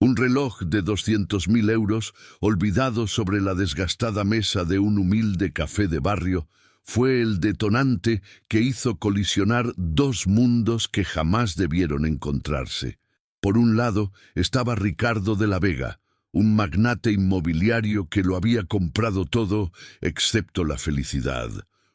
Un reloj de 200.000 euros, olvidado sobre la desgastada mesa de un humilde café de barrio, fue el detonante que hizo colisionar dos mundos que jamás debieron encontrarse. Por un lado estaba Ricardo de la Vega, un magnate inmobiliario que lo había comprado todo excepto la felicidad.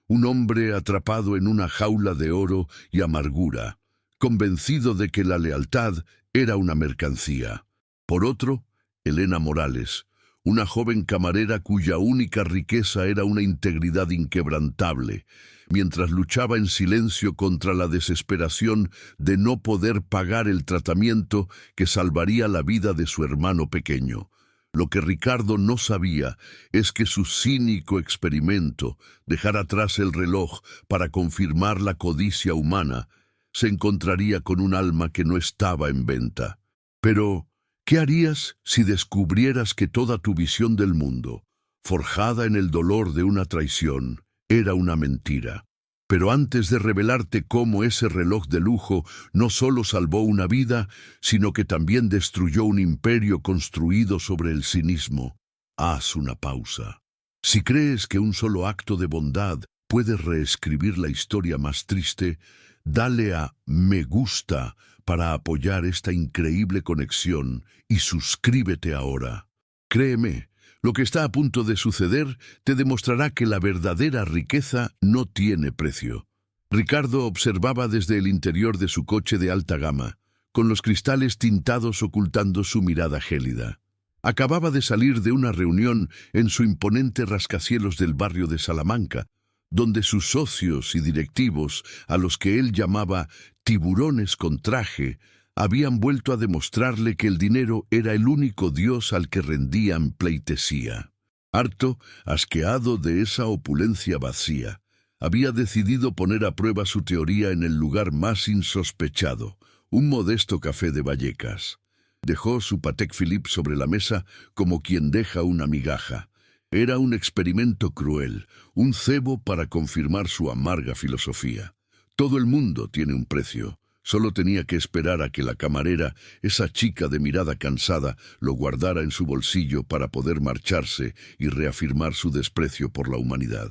Un hombre atrapado en una jaula de oro y amargura, convencido de que la lealtad era una mercancía. Por otro, Elena Morales, una joven camarera cuya única riqueza era una integridad inquebrantable, mientras luchaba en silencio contra la desesperación de no poder pagar el tratamiento que salvaría la vida de su hermano pequeño. Lo que Ricardo no sabía es que su cínico experimento, dejar atrás el reloj para confirmar la codicia humana, se encontraría con un alma que no estaba en venta. Pero, ¿qué harías si descubrieras que toda tu visión del mundo, forjada en el dolor de una traición, era una mentira? Pero antes de revelarte cómo ese reloj de lujo no solo salvó una vida, sino que también destruyó un imperio construido sobre el cinismo, haz una pausa. Si crees que un solo acto de bondad puede reescribir la historia más triste, dale a me gusta para apoyar esta increíble conexión y suscríbete ahora. Créeme, lo que está a punto de suceder te demostrará que la verdadera riqueza no tiene precio. Ricardo observaba desde el interior de su coche de alta gama, con los cristales tintados ocultando su mirada gélida. Acababa de salir de una reunión en su imponente rascacielos del barrio de Salamanca, donde sus socios y directivos, a los que él llamaba tiburones con traje, habían vuelto a demostrarle que el dinero era el único dios al que rendían pleitesía. Harto, asqueado de esa opulencia vacía, había decidido poner a prueba su teoría en el lugar más insospechado, un modesto café de Vallecas. Dejó su Patek Philippe sobre la mesa como quien deja una migaja. Era un experimento cruel, un cebo para confirmar su amarga filosofía. Todo el mundo tiene un precio. Solo tenía que esperar a que la camarera, esa chica de mirada cansada, lo guardara en su bolsillo para poder marcharse y reafirmar su desprecio por la humanidad.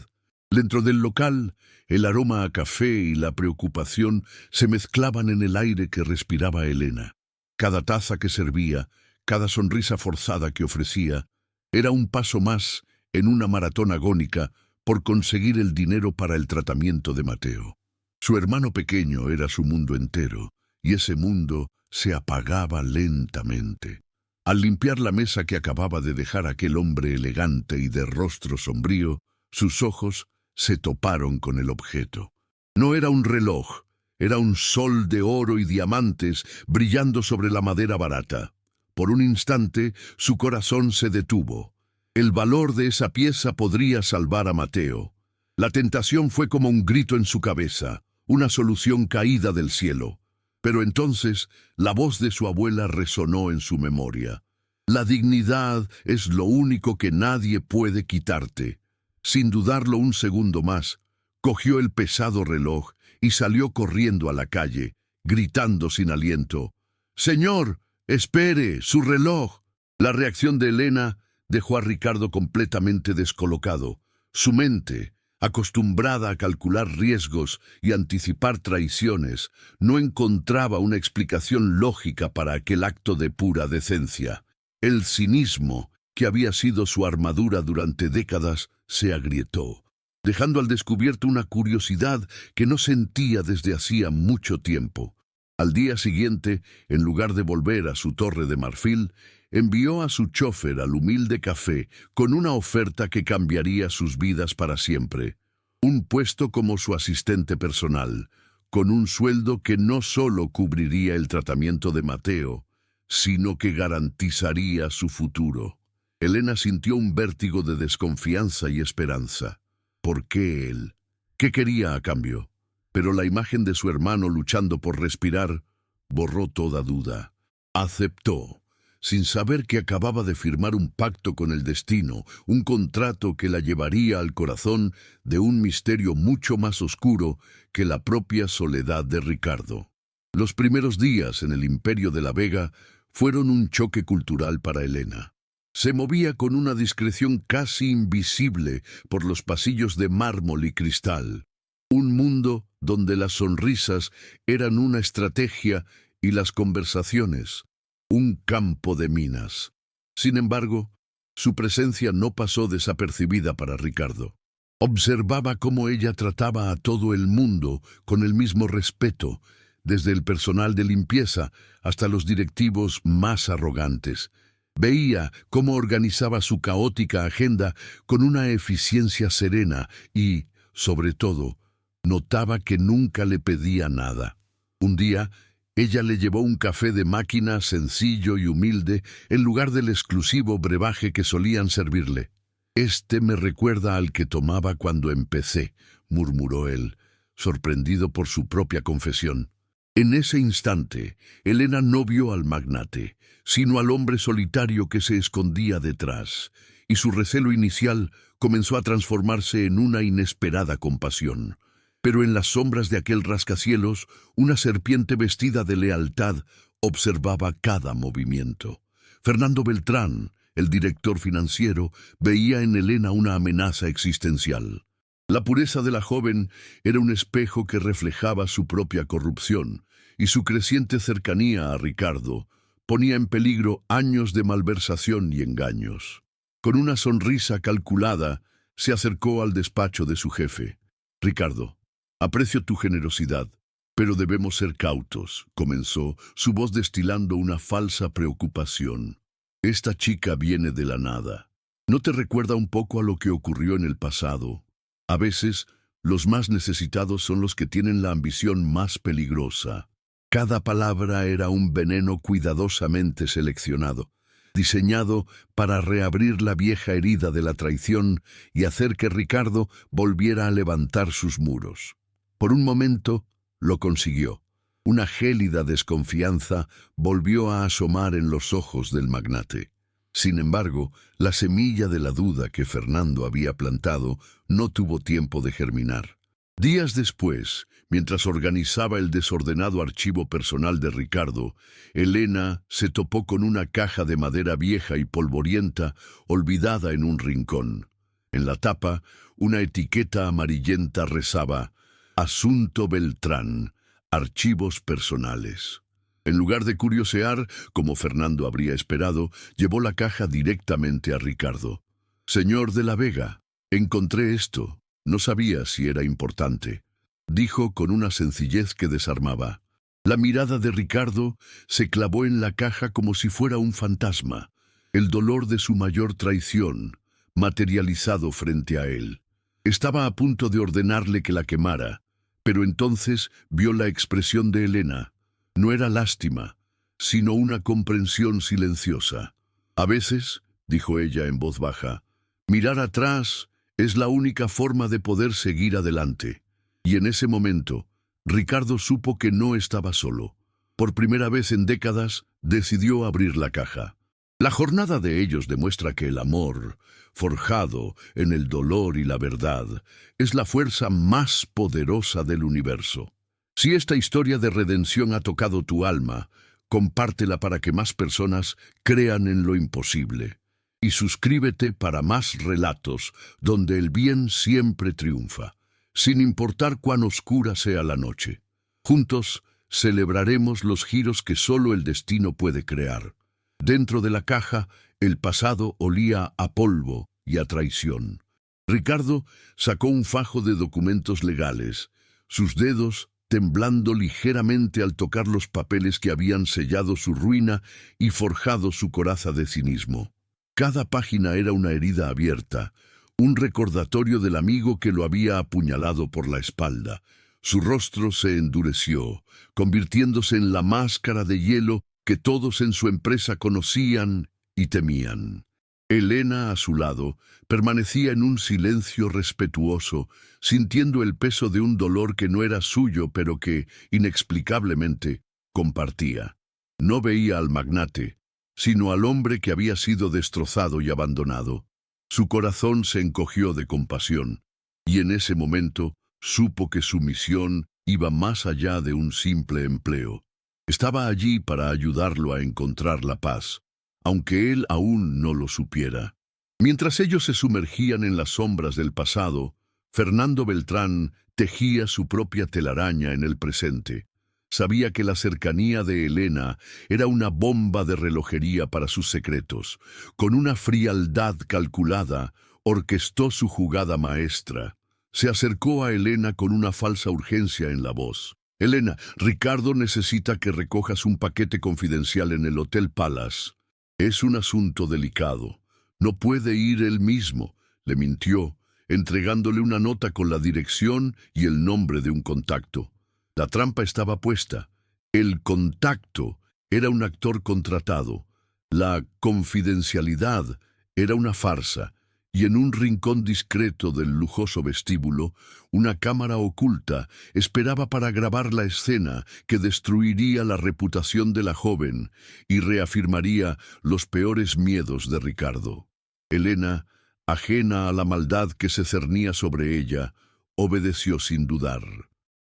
Dentro del local, el aroma a café y la preocupación se mezclaban en el aire que respiraba Elena. Cada taza que servía, cada sonrisa forzada que ofrecía, era un paso más en una maratón agónica por conseguir el dinero para el tratamiento de Mateo. Su hermano pequeño era su mundo entero, y ese mundo se apagaba lentamente. Al limpiar la mesa que acababa de dejar aquel hombre elegante y de rostro sombrío, sus ojos se toparon con el objeto. No era un reloj, era un sol de oro y diamantes brillando sobre la madera barata. Por un instante, su corazón se detuvo. El valor de esa pieza podría salvar a Mateo. La tentación fue como un grito en su cabeza, una solución caída del cielo. Pero entonces la voz de su abuela resonó en su memoria. La dignidad es lo único que nadie puede quitarte. Sin dudarlo un segundo más, cogió el pesado reloj y salió corriendo a la calle, gritando sin aliento: «¡Señor, espere, su reloj!». La reacción de Elena dejó a Ricardo completamente descolocado. Su mente, acostumbrada a calcular riesgos y anticipar traiciones, no encontraba una explicación lógica para aquel acto de pura decencia. El cinismo, que había sido su armadura durante décadas, se agrietó, dejando al descubierto una curiosidad que no sentía desde hacía mucho tiempo. Al día siguiente, en lugar de volver a su torre de marfil, envió a su chofer al humilde café con una oferta que cambiaría sus vidas para siempre. Un puesto como su asistente personal, con un sueldo que no solo cubriría el tratamiento de Mateo, sino que garantizaría su futuro. Elena sintió un vértigo de desconfianza y esperanza. ¿Por qué él? ¿Qué quería a cambio? Pero la imagen de su hermano luchando por respirar borró toda duda. Aceptó, sin saber que acababa de firmar un pacto con el destino, un contrato que la llevaría al corazón de un misterio mucho más oscuro que la propia soledad de Ricardo. Los primeros días en el Imperio de la Vega fueron un choque cultural para Elena. Se movía con una discreción casi invisible por los pasillos de mármol y cristal. Un mundo donde las sonrisas eran una estrategia y las conversaciones un campo de minas. Sin embargo, su presencia no pasó desapercibida para Ricardo. Observaba cómo ella trataba a todo el mundo con el mismo respeto, desde el personal de limpieza hasta los directivos más arrogantes. Veía cómo organizaba su caótica agenda con una eficiencia serena y, sobre todo, notaba que nunca le pedía nada. Un día, ella le llevó un café de máquina sencillo y humilde en lugar del exclusivo brebaje que solían servirle. «Este me recuerda al que tomaba cuando empecé», murmuró él, sorprendido por su propia confesión. En ese instante, Elena no vio al magnate, sino al hombre solitario que se escondía detrás, y su recelo inicial comenzó a transformarse en una inesperada compasión. Pero en las sombras de aquel rascacielos, una serpiente vestida de lealtad observaba cada movimiento. Fernando Beltrán, el director financiero, veía en Elena una amenaza existencial. La pureza de la joven era un espejo que reflejaba su propia corrupción, y su creciente cercanía a Ricardo ponía en peligro años de malversación y engaños. Con una sonrisa calculada, se acercó al despacho de su jefe. «Ricardo, aprecio tu generosidad, pero debemos ser cautos», comenzó, su voz destilando una falsa preocupación. «Esta chica viene de la nada. ¿No te recuerda un poco a lo que ocurrió en el pasado? A veces, los más necesitados son los que tienen la ambición más peligrosa». Cada palabra era un veneno cuidadosamente seleccionado, diseñado para reabrir la vieja herida de la traición y hacer que Ricardo volviera a levantar sus muros. Por un momento, lo consiguió. Una gélida desconfianza volvió a asomar en los ojos del magnate. Sin embargo, la semilla de la duda que Fernando había plantado no tuvo tiempo de germinar. Días después, mientras organizaba el desordenado archivo personal de Ricardo, Elena se topó con una caja de madera vieja y polvorienta olvidada en un rincón. En la tapa, una etiqueta amarillenta rezaba: «Asunto Beltrán, archivos personales». En lugar de curiosear, como Fernando habría esperado, llevó la caja directamente a Ricardo. «Señor de la Vega, encontré esto. No sabía si era importante», dijo con una sencillez que desarmaba. La mirada de Ricardo se clavó en la caja como si fuera un fantasma, el dolor de su mayor traición, materializado frente a él. Estaba a punto de ordenarle que la quemara, pero entonces vio la expresión de Elena. No era lástima, sino una comprensión silenciosa. «A veces», dijo ella en voz baja, «mirar atrás es la única forma de poder seguir adelante». Y en ese momento, Ricardo supo que no estaba solo. Por primera vez en décadas, decidió abrir la caja. La jornada de ellos demuestra que el amor, forjado en el dolor y la verdad, es la fuerza más poderosa del universo. Si esta historia de redención ha tocado tu alma, compártela para que más personas crean en lo imposible. Y suscríbete para más relatos donde el bien siempre triunfa, sin importar cuán oscura sea la noche. Juntos celebraremos los giros que solo el destino puede crear. Dentro de la caja, el pasado olía a polvo y a traición. Ricardo sacó un fajo de documentos legales, sus dedos temblando ligeramente al tocar los papeles que habían sellado su ruina y forjado su coraza de cinismo. Cada página era una herida abierta, un recordatorio del amigo que lo había apuñalado por la espalda. Su rostro se endureció, convirtiéndose en la máscara de hielo que todos en su empresa conocían y temían. Elena, a su lado, permanecía en un silencio respetuoso, sintiendo el peso de un dolor que no era suyo, pero que, inexplicablemente, compartía. No veía al magnate, sino al hombre que había sido destrozado y abandonado. Su corazón se encogió de compasión, y en ese momento supo que su misión iba más allá de un simple empleo. Estaba allí para ayudarlo a encontrar la paz, aunque él aún no lo supiera. Mientras ellos se sumergían en las sombras del pasado, Fernando Beltrán tejía su propia telaraña en el presente. Sabía que la cercanía de Elena era una bomba de relojería para sus secretos. Con una frialdad calculada, orquestó su jugada maestra. Se acercó a Elena con una falsa urgencia en la voz. «Elena, Ricardo necesita que recojas un paquete confidencial en el Hotel Palace. Es un asunto delicado. No puede ir él mismo», le mintió, entregándole una nota con la dirección y el nombre de un contacto. La trampa estaba puesta. El contacto era un actor contratado. La confidencialidad era una farsa. Y en un rincón discreto del lujoso vestíbulo, una cámara oculta esperaba para grabar la escena que destruiría la reputación de la joven y reafirmaría los peores miedos de Ricardo. Elena, ajena a la maldad que se cernía sobre ella, obedeció sin dudar.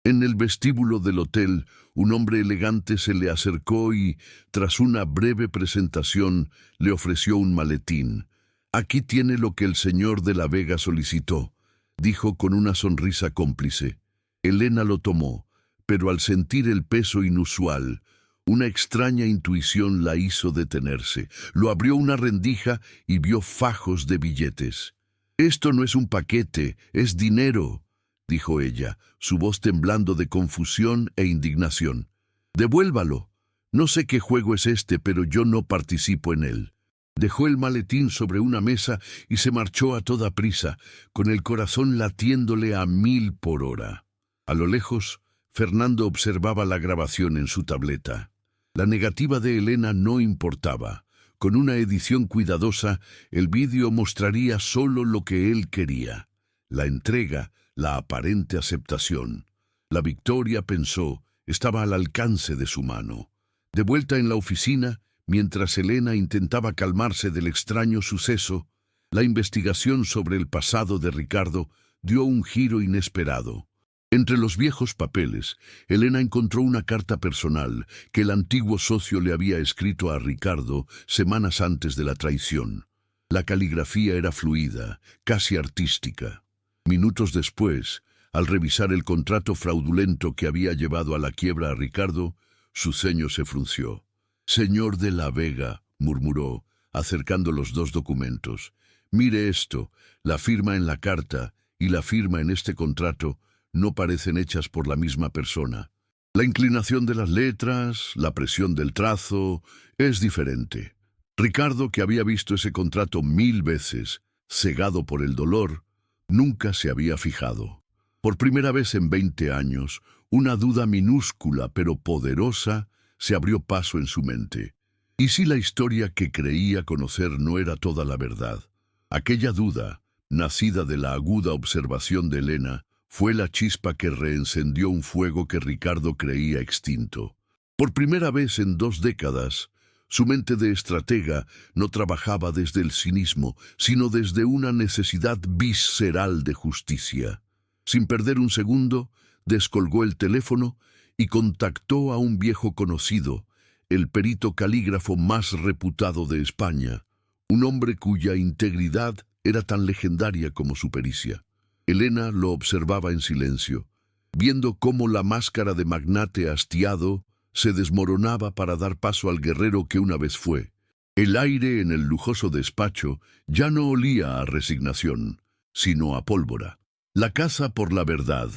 En el vestíbulo del hotel, un hombre elegante se le acercó y, tras una breve presentación, le ofreció un maletín. «Aquí tiene lo que el señor de la Vega solicitó», dijo con una sonrisa cómplice. Elena lo tomó, pero al sentir el peso inusual, una extraña intuición la hizo detenerse. Lo abrió una rendija y vio fajos de billetes. «Esto no es un paquete, es dinero», dijo ella, su voz temblando de confusión e indignación. «Devuélvalo. No sé qué juego es este, pero yo no participo en él». Dejó el maletín sobre una mesa y se marchó a toda prisa, con el corazón latiéndole a 1000 por hora. A lo lejos, Fernando observaba la grabación en su tableta. La negativa de Elena no importaba. Con una edición cuidadosa, el vídeo mostraría solo lo que él quería. La entrega, la aparente aceptación. La victoria, pensó, estaba al alcance de su mano. De vuelta en la oficina, mientras Elena intentaba calmarse del extraño suceso, la investigación sobre el pasado de Ricardo dio un giro inesperado. Entre los viejos papeles, Elena encontró una carta personal que el antiguo socio le había escrito a Ricardo semanas antes de la traición. La caligrafía era fluida, casi artística. Minutos después, al revisar el contrato fraudulento que había llevado a la quiebra a Ricardo, su ceño se frunció. «Señor de la Vega», murmuró, acercando los dos documentos. «Mire esto, la firma en la carta y la firma en este contrato no parecen hechas por la misma persona. La inclinación de las letras, la presión del trazo, es diferente». Ricardo, que había visto ese contrato 1000 veces, cegado por el dolor, nunca se había fijado. Por primera vez en 20 años, una duda minúscula pero poderosa se abrió paso en su mente. ¿Y si la historia que creía conocer no era toda la verdad? Aquella duda, nacida de la aguda observación de Elena, fue la chispa que reencendió un fuego que Ricardo creía extinto. Por primera vez en 2 décadas, su mente de estratega no trabajaba desde el cinismo, sino desde una necesidad visceral de justicia. Sin perder un segundo, descolgó el teléfono y contactó a un viejo conocido, el perito calígrafo más reputado de España, un hombre cuya integridad era tan legendaria como su pericia. Elena lo observaba en silencio, viendo cómo la máscara de magnate hastiado se desmoronaba para dar paso al guerrero que una vez fue. El aire en el lujoso despacho ya no olía a resignación, sino a pólvora. La caza por la verdad,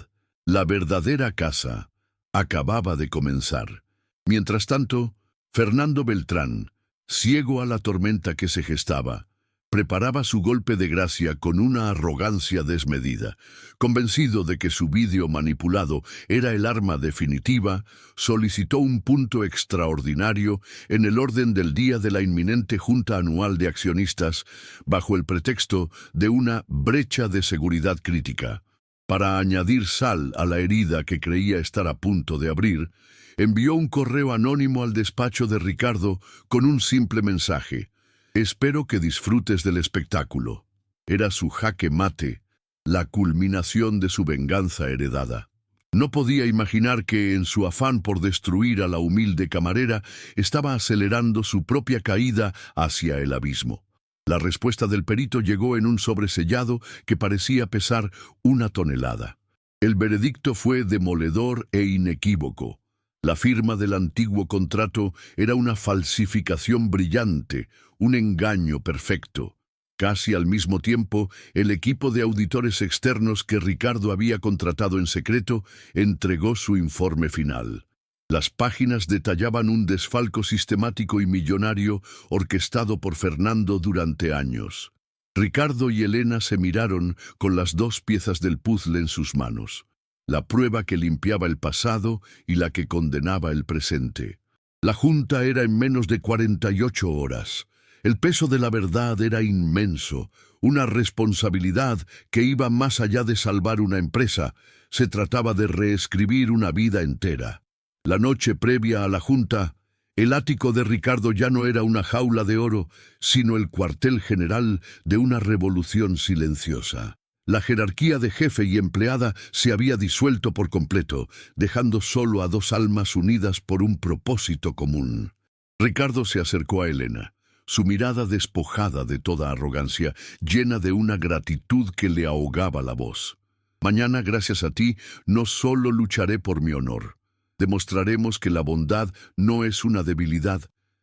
la verdadera caza, acababa de comenzar. Mientras tanto, Fernando Beltrán, ciego a la tormenta que se gestaba, preparaba su golpe de gracia con una arrogancia desmedida. Convencido de que su vídeo manipulado era el arma definitiva, solicitó un punto extraordinario en el orden del día de la inminente Junta Anual de Accionistas, bajo el pretexto de una brecha de seguridad crítica. Para añadir sal a la herida que creía estar a punto de abrir, envió un correo anónimo al despacho de Ricardo con un simple mensaje: «Espero que disfrutes del espectáculo». Era su jaque mate, la culminación de su venganza heredada. No podía imaginar que, en su afán por destruir a la humilde camarera, estaba acelerando su propia caída hacia el abismo. La respuesta del perito llegó en un sobresellado que parecía pesar 1 tonelada. El veredicto fue demoledor e inequívoco. La firma del antiguo contrato era una falsificación brillante, un engaño perfecto. Casi al mismo tiempo, el equipo de auditores externos que Ricardo había contratado en secreto entregó su informe final. Las páginas detallaban un desfalco sistemático y millonario orquestado por Fernando durante años. Ricardo y Elena se miraron con las 2 piezas del puzzle en sus manos, la prueba que limpiaba el pasado y la que condenaba el presente. La junta era en menos de 48 horas. El peso de la verdad era inmenso, una responsabilidad que iba más allá de salvar una empresa. Se trataba de reescribir una vida entera. La noche previa a la junta, el ático de Ricardo ya no era una jaula de oro, sino el cuartel general de una revolución silenciosa. La jerarquía de jefe y empleada se había disuelto por completo, dejando solo a 2 almas unidas por un propósito común. Ricardo se acercó a Elena, su mirada despojada de toda arrogancia, llena de una gratitud que le ahogaba la voz. Mañana, gracias a ti, no solo lucharé por mi honor. Demostraremos que la bondad no es una debilidad,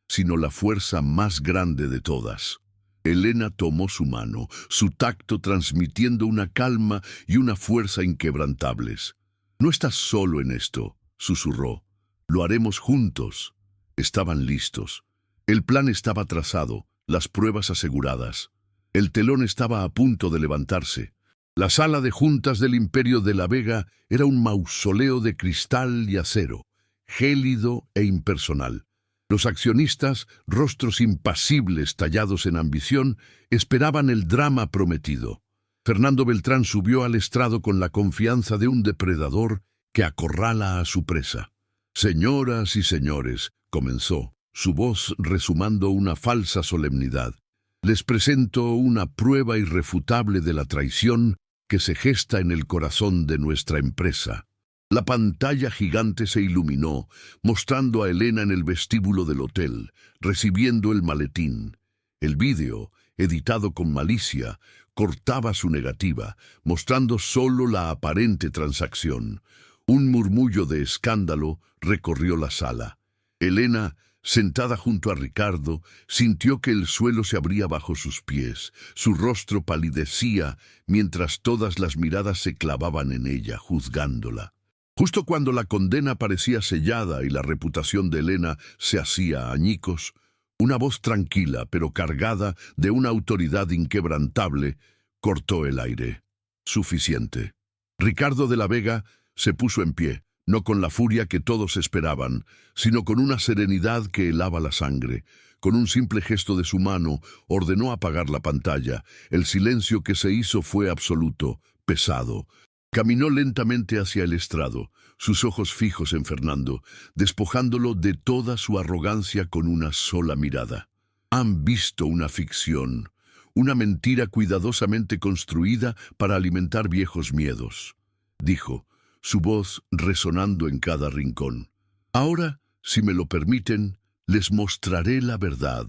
sino la fuerza más grande de todas. Elena tomó su mano, su tacto transmitiendo una calma y una fuerza inquebrantables. «No estás solo en esto», susurró. «Lo haremos juntos». Estaban listos. El plan estaba trazado, las pruebas aseguradas. El telón estaba a punto de levantarse. La sala de juntas del Imperio de la Vega era un mausoleo de cristal y acero, gélido e impersonal. Los accionistas, rostros impasibles tallados en ambición, esperaban el drama prometido. Fernando Beltrán subió al estrado con la confianza de un depredador que acorrala a su presa. «Señoras y señores», comenzó, su voz resumando una falsa solemnidad, «les presento una prueba irrefutable de la traición que se gesta en el corazón de nuestra empresa». La pantalla gigante se iluminó, mostrando a Elena en el vestíbulo del hotel, recibiendo el maletín. El vídeo, editado con malicia, cortaba su negativa, mostrando solo la aparente transacción. Un murmullo de escándalo recorrió la sala. Elena, sentada junto a Ricardo, sintió que el suelo se abría bajo sus pies. Su rostro palidecía mientras todas las miradas se clavaban en ella, juzgándola. Justo cuando la condena parecía sellada y la reputación de Elena se hacía añicos, una voz tranquila pero cargada de una autoridad inquebrantable cortó el aire. Suficiente. Ricardo de la Vega se puso en pie, no con la furia que todos esperaban, sino con una serenidad que helaba la sangre. Con un simple gesto de su mano, ordenó apagar la pantalla. El silencio que se hizo fue absoluto, pesado. Caminó lentamente hacia el estrado, sus ojos fijos en Fernando, despojándolo de toda su arrogancia con una sola mirada. Han visto una ficción, una mentira cuidadosamente construida para alimentar viejos miedos, dijo, su voz resonando en cada rincón. Ahora, si me lo permiten, les mostraré la verdad.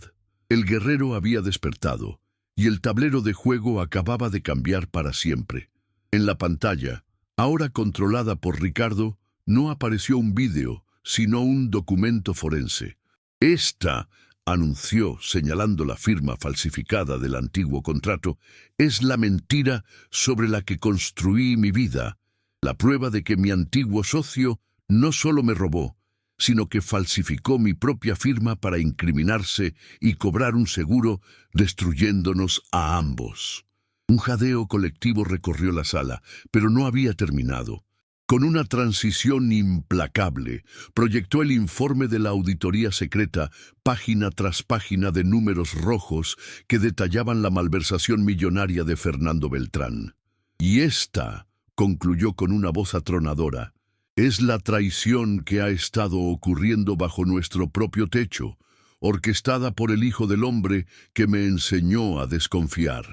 El guerrero había despertado, y el tablero de juego acababa de cambiar para siempre. En la pantalla, ahora controlada por Ricardo, no apareció un vídeo, sino un documento forense. «Esta», anunció, señalando la firma falsificada del antiguo contrato, «es la mentira sobre la que construí mi vida, la prueba de que mi antiguo socio no solo me robó, sino que falsificó mi propia firma para incriminarse y cobrar un seguro, destruyéndonos a ambos». Un jadeo colectivo recorrió la sala, pero no había terminado. Con una transición implacable, proyectó el informe de la auditoría secreta, página tras página de números rojos que detallaban la malversación millonaria de Fernando Beltrán. «Y esta», concluyó con una voz atronadora, «es la traición que ha estado ocurriendo bajo nuestro propio techo, orquestada por el Hijo del Hombre que me enseñó a desconfiar».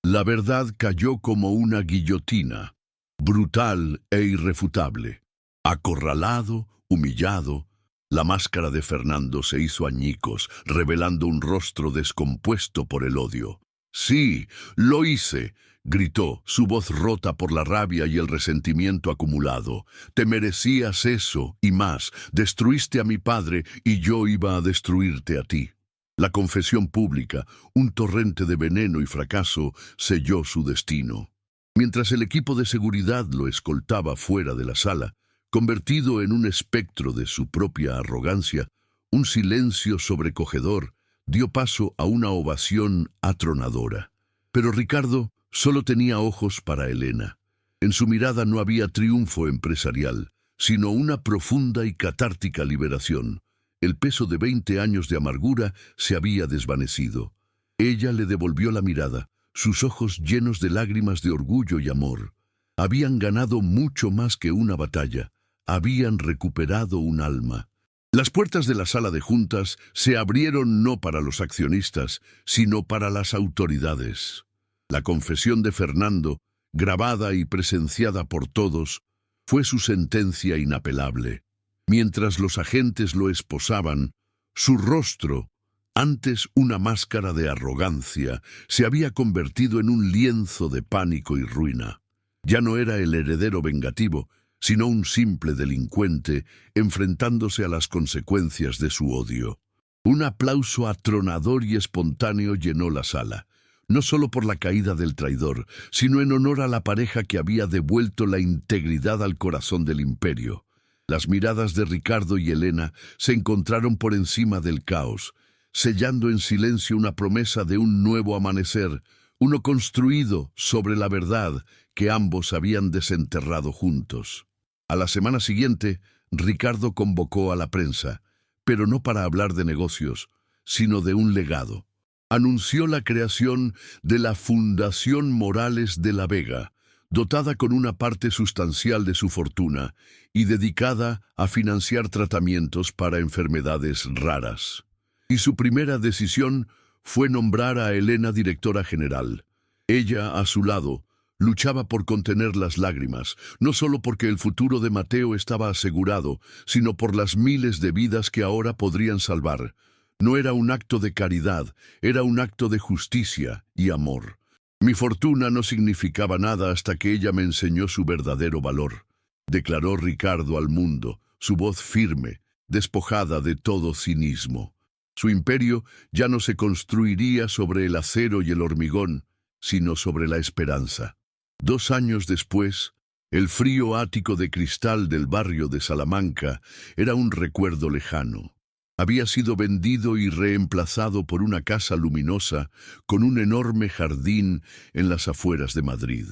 La verdad cayó como una guillotina, brutal e irrefutable. Acorralado, humillado, la máscara de Fernando se hizo añicos, revelando un rostro descompuesto por el odio. «Sí, lo hice», gritó, su voz rota por la rabia y el resentimiento acumulado. «Te merecías eso y más. Destruiste a mi padre y yo iba a destruirte a ti». La confesión pública, un torrente de veneno y fracaso, selló su destino. Mientras el equipo de seguridad lo escoltaba fuera de la sala, convertido en un espectro de su propia arrogancia, un silencio sobrecogedor dio paso a una ovación atronadora. Pero Ricardo solo tenía ojos para Elena. En su mirada no había triunfo empresarial, sino una profunda y catártica liberación. El peso de 20 años de amargura se había desvanecido. Ella le devolvió la mirada, sus ojos llenos de lágrimas de orgullo y amor. Habían ganado mucho más que una batalla. Habían recuperado un alma. Las puertas de la sala de juntas se abrieron no para los accionistas, sino para las autoridades. La confesión de Fernando, grabada y presenciada por todos, fue su sentencia inapelable. Mientras los agentes lo esposaban, su rostro, antes una máscara de arrogancia, se había convertido en un lienzo de pánico y ruina. Ya no era el heredero vengativo, sino un simple delincuente enfrentándose a las consecuencias de su odio. Un aplauso atronador y espontáneo llenó la sala, no solo por la caída del traidor, sino en honor a la pareja que había devuelto la integridad al corazón del imperio. Las miradas de Ricardo y Elena se encontraron por encima del caos, sellando en silencio una promesa de un nuevo amanecer, uno construido sobre la verdad que ambos habían desenterrado juntos. A la semana siguiente, Ricardo convocó a la prensa, pero no para hablar de negocios, sino de un legado. Anunció la creación de la Fundación Morales de la Vega, dotada con una parte sustancial de su fortuna y dedicada a financiar tratamientos para enfermedades raras. Y su primera decisión fue nombrar a Elena directora general. Ella, a su lado, luchaba por contener las lágrimas, no solo porque el futuro de Mateo estaba asegurado, sino por las miles de vidas que ahora podrían salvar. No era un acto de caridad, era un acto de justicia y amor. Mi fortuna no significaba nada hasta que ella me enseñó su verdadero valor, declaró Ricardo al mundo, su voz firme, despojada de todo cinismo. Su imperio ya no se construiría sobre el acero y el hormigón, sino sobre la esperanza. 2 años después, el frío ático de cristal del barrio de Salamanca era un recuerdo lejano. Había sido vendido y reemplazado por una casa luminosa con un enorme jardín en las afueras de Madrid.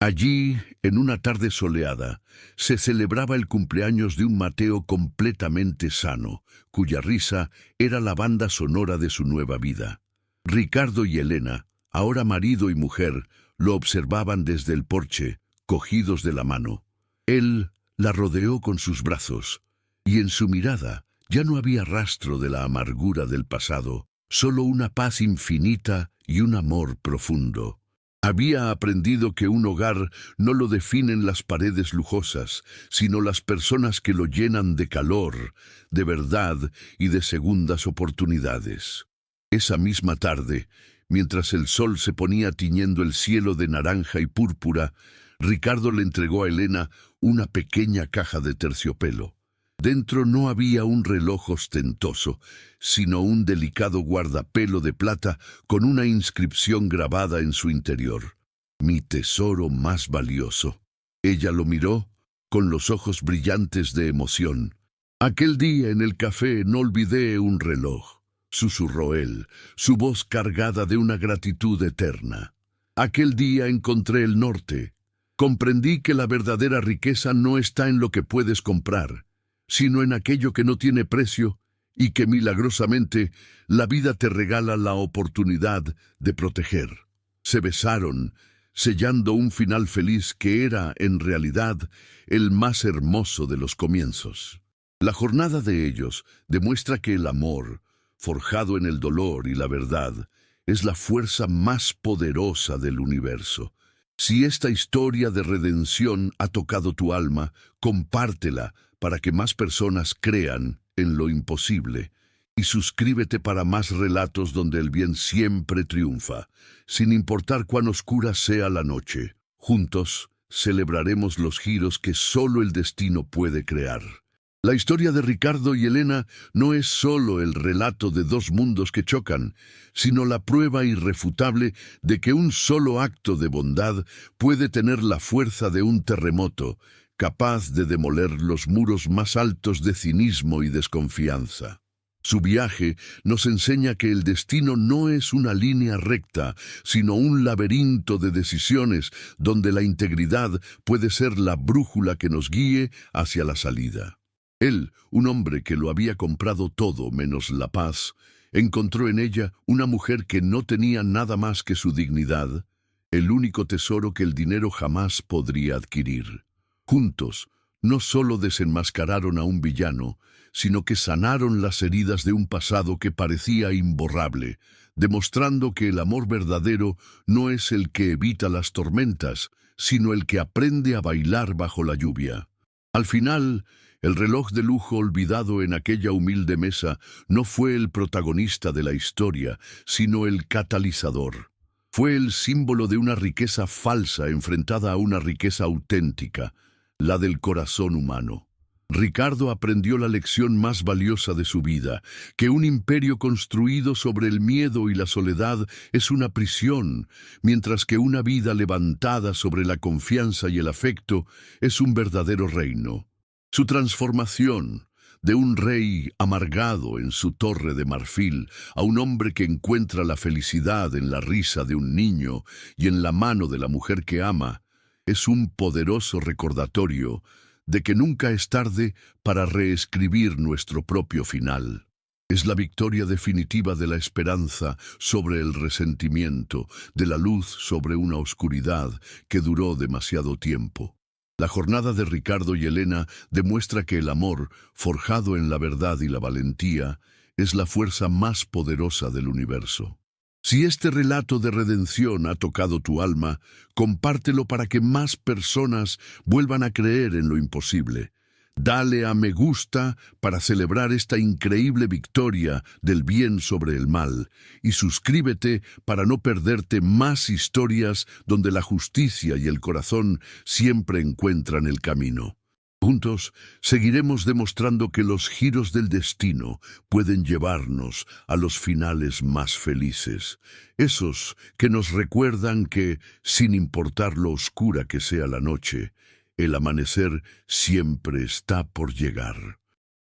Allí, en una tarde soleada, se celebraba el cumpleaños de un Mateo completamente sano, cuya risa era la banda sonora de su nueva vida. Ricardo y Elena, ahora marido y mujer, lo observaban desde el porche, cogidos de la mano. Él la rodeó con sus brazos, y en su mirada ya no había rastro de la amargura del pasado, solo una paz infinita y un amor profundo. Había aprendido que un hogar no lo definen las paredes lujosas, sino las personas que lo llenan de calor, de verdad y de segundas oportunidades. Esa misma tarde, mientras el sol se ponía tiñendo el cielo de naranja y púrpura, Ricardo le entregó a Elena una pequeña caja de terciopelo. Dentro no había un reloj ostentoso, sino un delicado guardapelo de plata con una inscripción grabada en su interior. «Mi tesoro más valioso». Ella lo miró con los ojos brillantes de emoción. «Aquel día en el café no olvidé un reloj», susurró él, su voz cargada de una gratitud eterna. «Aquel día encontré el norte. Comprendí que la verdadera riqueza no está en lo que puedes comprar, sino en aquello que no tiene precio y que milagrosamente la vida te regala la oportunidad de proteger». Se besaron, sellando un final feliz que era, en realidad, el más hermoso de los comienzos. La jornada de ellos demuestra que el amor, forjado en el dolor y la verdad, es la fuerza más poderosa del universo. Si esta historia de redención ha tocado tu alma, compártela para que más personas crean en lo imposible. Y suscríbete para más relatos donde el bien siempre triunfa, sin importar cuán oscura sea la noche. Juntos celebraremos los giros que solo el destino puede crear. La historia de Ricardo y Elena no es solo el relato de dos mundos que chocan, sino la prueba irrefutable de que un solo acto de bondad puede tener la fuerza de un terremoto, capaz de demoler los muros más altos de cinismo y desconfianza. Su viaje nos enseña que el destino no es una línea recta, sino un laberinto de decisiones donde la integridad puede ser la brújula que nos guíe hacia la salida. Él, un hombre que lo había comprado todo menos la paz, encontró en ella una mujer que no tenía nada más que su dignidad, el único tesoro que el dinero jamás podría adquirir. Juntos, no solo desenmascararon a un villano, sino que sanaron las heridas de un pasado que parecía imborrable, demostrando que el amor verdadero no es el que evita las tormentas, sino el que aprende a bailar bajo la lluvia. Al final, el reloj de lujo olvidado en aquella humilde mesa no fue el protagonista de la historia, sino el catalizador. Fue el símbolo de una riqueza falsa enfrentada a una riqueza auténtica, la del corazón humano. Ricardo aprendió la lección más valiosa de su vida, que un imperio construido sobre el miedo y la soledad es una prisión, mientras que una vida levantada sobre la confianza y el afecto es un verdadero reino. Su transformación, de un rey amargado en su torre de marfil a un hombre que encuentra la felicidad en la risa de un niño y en la mano de la mujer que ama, es un poderoso recordatorio de que nunca es tarde para reescribir nuestro propio final. Es la victoria definitiva de la esperanza sobre el resentimiento, de la luz sobre una oscuridad que duró demasiado tiempo. La jornada de Ricardo y Elena demuestra que el amor, forjado en la verdad y la valentía, es la fuerza más poderosa del universo. Si este relato de redención ha tocado tu alma, compártelo para que más personas vuelvan a creer en lo imposible. Dale a me gusta para celebrar esta increíble victoria del bien sobre el mal y suscríbete para no perderte más historias donde la justicia y el corazón siempre encuentran el camino. Juntos seguiremos demostrando que los giros del destino pueden llevarnos a los finales más felices, esos que nos recuerdan que, sin importar lo oscura que sea la noche, el amanecer siempre está por llegar.